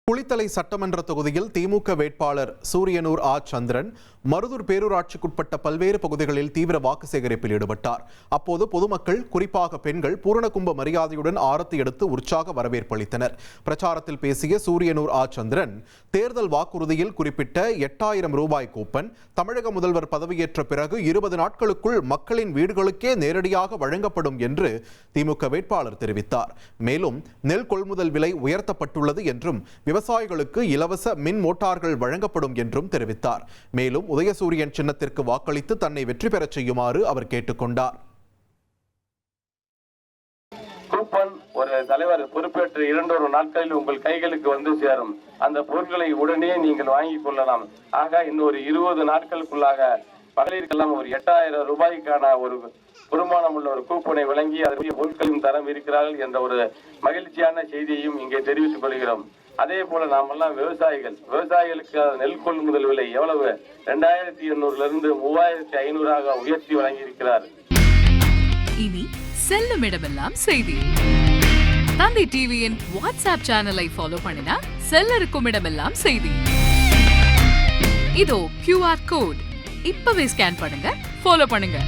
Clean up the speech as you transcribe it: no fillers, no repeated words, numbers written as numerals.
குளித்தலை சட்டமன்ற தொகுதியில் திமுக வேட்பாளர் சூரியனூர் ஆ. சந்திரன் மருதூர் பேரூராட்சிக்குட்பட்ட பல்வேறு பகுதிகளில் தீவிர வாக்கு சேகரிப்பில் ஈடுபட்டார். அப்போது பொதுமக்கள், குறிப்பாக பெண்கள், பூரணகும்ப மரியாதையுடன் ஆரத்தி எடுத்து உற்சாக வரவேற்பு அளித்தனர். பிரச்சாரத்தில் பேசிய சூரியனூர் ஆ. சந்திரன், தேர்தல் வாக்குறுதியில் குறிப்பிட்ட 8000 ரூபாய் கூப்பன் தமிழக முதல்வர் பதவியேற்ற பிறகு 20 நாட்களுக்குள் மக்களின் வீடுகளுக்கே நேரடியாக வழங்கப்படும் என்று திமுக வேட்பாளர் தெரிவித்தார். மேலும் நெல் கொள்முதல் விலை உயர்த்தப்பட்டுள்ளது என்றும் விவசாயிகளுக்கு இலவச மின் மோட்டார்கள் வழங்கப்படும் என்றும் தெரிவித்தார். மேலும் உதயசூரியன் சின்னத்திற்கு வாக்களித்து தன்னை வெற்றி பெறச் செய்யுமாறு அவர் கேட்டுக்கொண்டார். கூப்பன் ஒரு தலைவர் பொறுப்பேற்று 2 நாட்களில் உங்கள் கைகளுக்கு வந்து சேரும். அந்த பொருட்களை உடனே நீங்கள் வாங்கிக் கொள்ளலாம். ஆக இன்னொரு 20 நாட்களுக்குள்ளாக மகளிருக்கெல்லாம் ஒரு 8000 ரூபாய்க்கான ஒரு வருமானம் உள்ள ஒரு கூப்பனை வழங்கி அதற்குரிய பொருட்களையும் தரம் இருக்கிறார்கள் என்ற ஒரு மகிழ்ச்சியான செய்தியையும் இங்கே தெரிவித்துக் கொள்கிறோம். அதே போல நாமெல்லாம் விவசாயிகளுக்கு நெல் கொள்முதல் விலை எவ்வளவு 2800 3500 உயர்த்தி வழங்கி இருக்கிறார். இனி செல்லும் இடமெல்லாம் செய்தி. தந்தை டிவியின் வாட்ஸ்அப் சேனலை ஃபாலோ பண்ணினா செல்லருக்கும் இடமெல்லாம் செய்தி. இதோ QR கோட் இப்பவே ஸ்கேன் பண்ணுங்க, ஃபாலோ பண்ணுங்க.